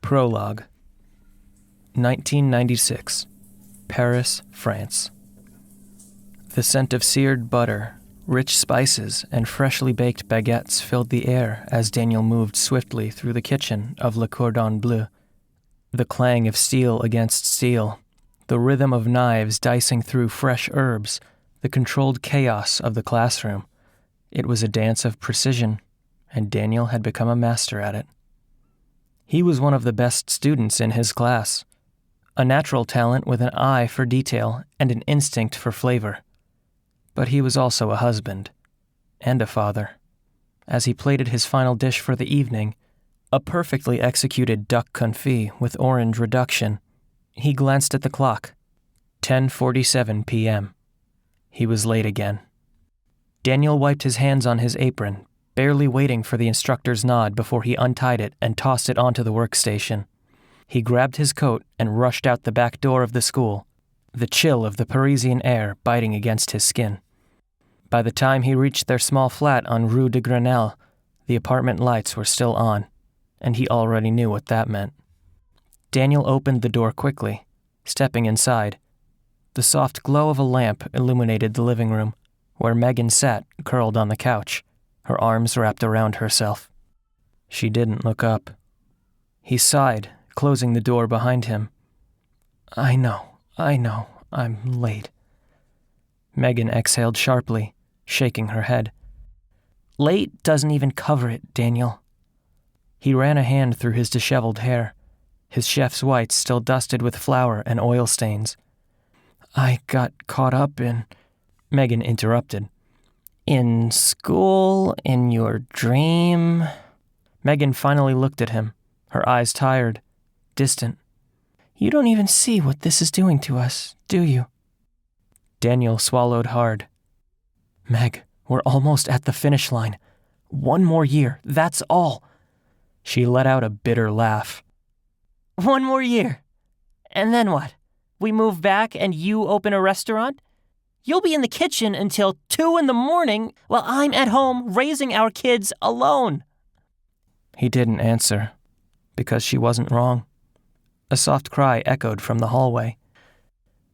Prologue. 1996. Paris, France. The scent of seared butter, rich spices, and freshly baked baguettes filled the air as Daniel moved swiftly through the kitchen of Le Cordon Bleu. The clang of steel against steel, the rhythm of knives dicing through fresh herbs, the controlled chaos of the classroom. It was a dance of precision, and Daniel had become a master at it. He was one of the best students in his class, a natural talent with an eye for detail and an instinct for flavor. But he was also a husband and a father. As he plated his final dish for the evening, a perfectly executed duck confit with orange reduction, he glanced at the clock. 10:47 p.m. He was late again. Daniel wiped his hands on his apron, barely waiting for the instructor's nod before he untied it and tossed it onto the workstation. He grabbed his coat and rushed out the back door of the school, the chill of the Parisian air biting against his skin. By the time he reached their small flat on Rue de Grenelle, the apartment lights were still on, and he already knew what that meant. Daniel opened the door quickly, stepping inside. The soft glow of a lamp illuminated the living room, where Megan sat curled on the couch, her arms wrapped around herself. She didn't look up. He sighed, closing the door behind him. I know, I'm late. Megan exhaled sharply, shaking her head. Late doesn't even cover it, Daniel. He ran a hand through his disheveled hair, his chef's whites still dusted with flour and oil stains. I got caught up in... Megan interrupted. In school, in your dream... Megan finally looked at him, her eyes tired, distant. You don't even see what this is doing to us, do you? Daniel swallowed hard. Meg, we're almost at the finish line. 1 more year, that's all. She let out a bitter laugh. 1 more year? And then what? We move back and you open a restaurant? You'll be in the kitchen until 2 a.m. while I'm at home raising our kids alone. He didn't answer, because she wasn't wrong. A soft cry echoed from the hallway.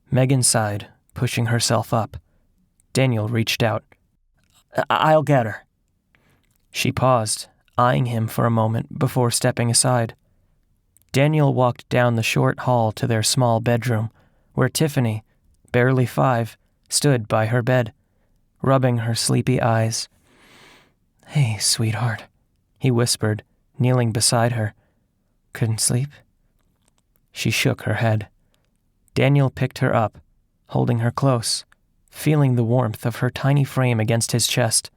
Megan sighed, pushing herself up. Daniel reached out. I'll get her. She paused, eyeing him for a moment before stepping aside. Daniel walked down the short hall to their small bedroom, where Tiffany, barely 5, stood by her bed, rubbing her sleepy eyes. Hey, sweetheart, he whispered, kneeling beside her. Couldn't sleep? She shook her head. Daniel picked her up, holding her close, feeling the warmth of her tiny frame against his chest.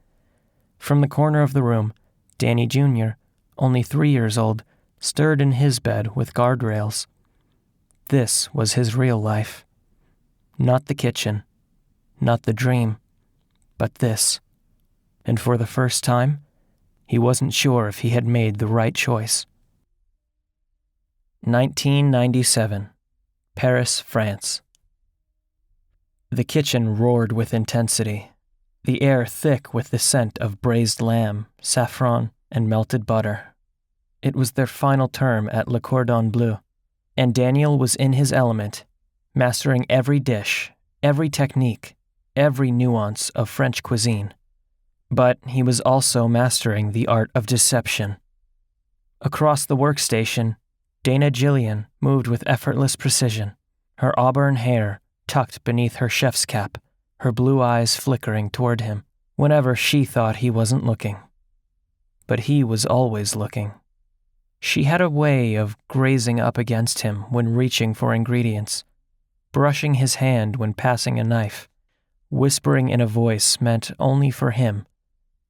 From the corner of the room, Danny Jr., only 3 years old, stirred in his bed with guardrails. This was his real life. Not the kitchen, not the dream, but this. And for the first time, he wasn't sure if he had made the right choice. 1997. Paris, France. The kitchen roared with intensity, the air thick with the scent of braised lamb, saffron, and melted butter. It was their final term at Le Cordon Bleu, and Daniel was in his element, mastering every dish, every technique, every nuance of French cuisine. But he was also mastering the art of deception. Across the workstation, Dana Gillian moved with effortless precision, her auburn hair tucked beneath her chef's cap, her blue eyes flickering toward him whenever she thought he wasn't looking. But he was always looking. She had a way of grazing up against him when reaching for ingredients, brushing his hand when passing a knife, whispering in a voice meant only for him,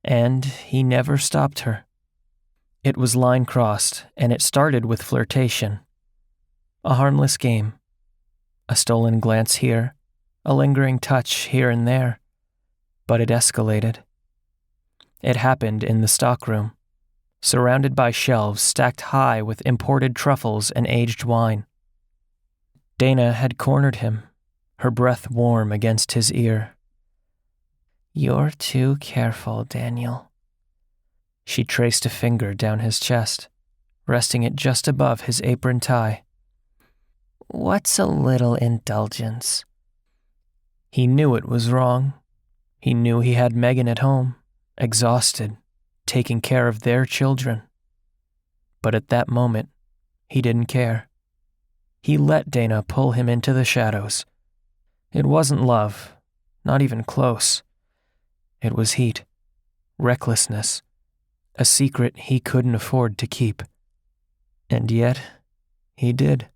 and he never stopped her. It was line-crossed, and it started with flirtation. A harmless game. A stolen glance here, a lingering touch here and there. But it escalated. It happened in the stockroom, surrounded by shelves stacked high with imported truffles and aged wine. Dana had cornered him, her breath warm against his ear. You're too careful, Daniel. She traced a finger down his chest, resting it just above his apron tie. "What's a little indulgence?" He knew it was wrong. He knew he had Megan at home, exhausted, taking care of their children. But at that moment, he didn't care. He let Dana pull him into the shadows. It wasn't love, not even close. It was heat, recklessness, a secret he couldn't afford to keep. And yet, he did.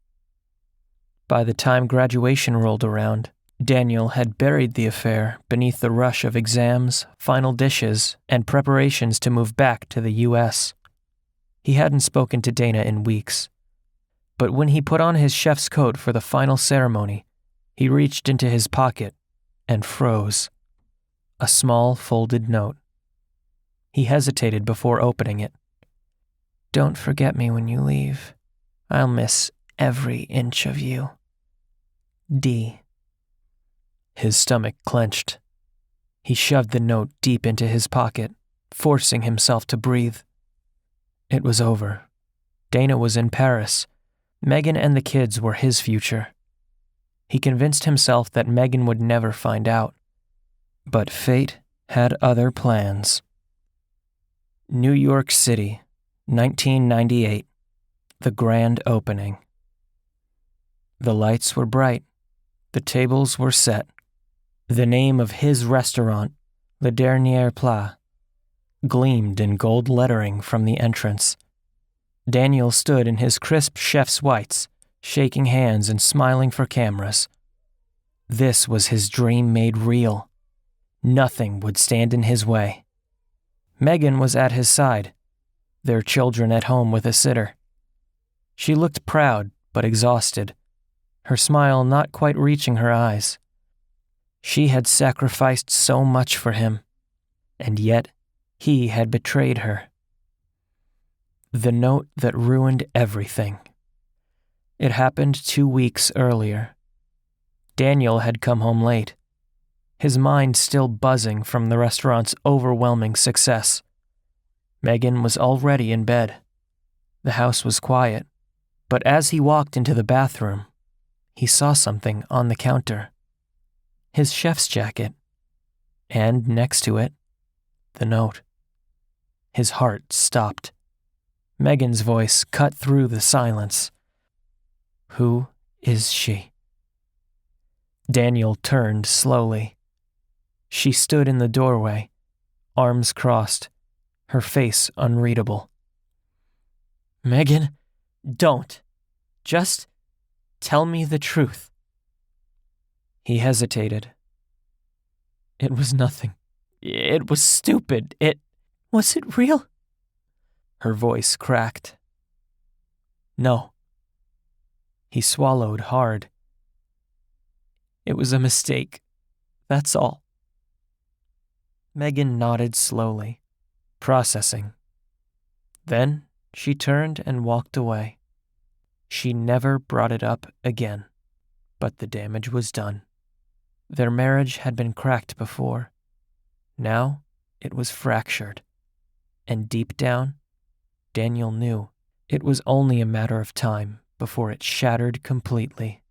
By the time graduation rolled around, Daniel had buried the affair beneath the rush of exams, final dishes, and preparations to move back to the U.S. He hadn't spoken to Dana in weeks. But when he put on his chef's coat for the final ceremony, he reached into his pocket and froze. A small folded note. He hesitated before opening it. "Don't forget me when you leave. I'll miss every inch of you. D." His stomach clenched. He shoved the note deep into his pocket, forcing himself to breathe. It was over. Dana was in Paris. Megan and the kids were his future. He convinced himself that Megan would never find out. But fate had other plans. New York City, 1998. The grand opening. The lights were bright. The tables were set. The name of his restaurant, Le Dernier Plat, gleamed in gold lettering from the entrance. Daniel stood in his crisp chef's whites, shaking hands and smiling for cameras. This was his dream made real. Nothing would stand in his way. Megan was at his side, their children at home with a sitter. She looked proud but exhausted, her smile not quite reaching her eyes. She had sacrificed so much for him, and yet he had betrayed her. The note that ruined everything. It happened 2 weeks earlier. Daniel had come home late, his mind still buzzing from the restaurant's overwhelming success. Megan was already in bed. The house was quiet, but as he walked into the bathroom, he saw something on the counter. His chef's jacket, and next to it, the note. His heart stopped. Megan's voice cut through the silence. "Who is she?" Daniel turned slowly. She stood in the doorway, arms crossed, her face unreadable. "Megan, don't. Just tell me the truth." He hesitated. "It was nothing. It was stupid. Was it real?" Her voice cracked. "No." He swallowed hard. "It was a mistake. That's all." Megan nodded slowly, processing. Then she turned and walked away. She never brought it up again, but the damage was done. Their marriage had been cracked before. Now it was fractured. And deep down, Daniel knew it was only a matter of time before it shattered completely.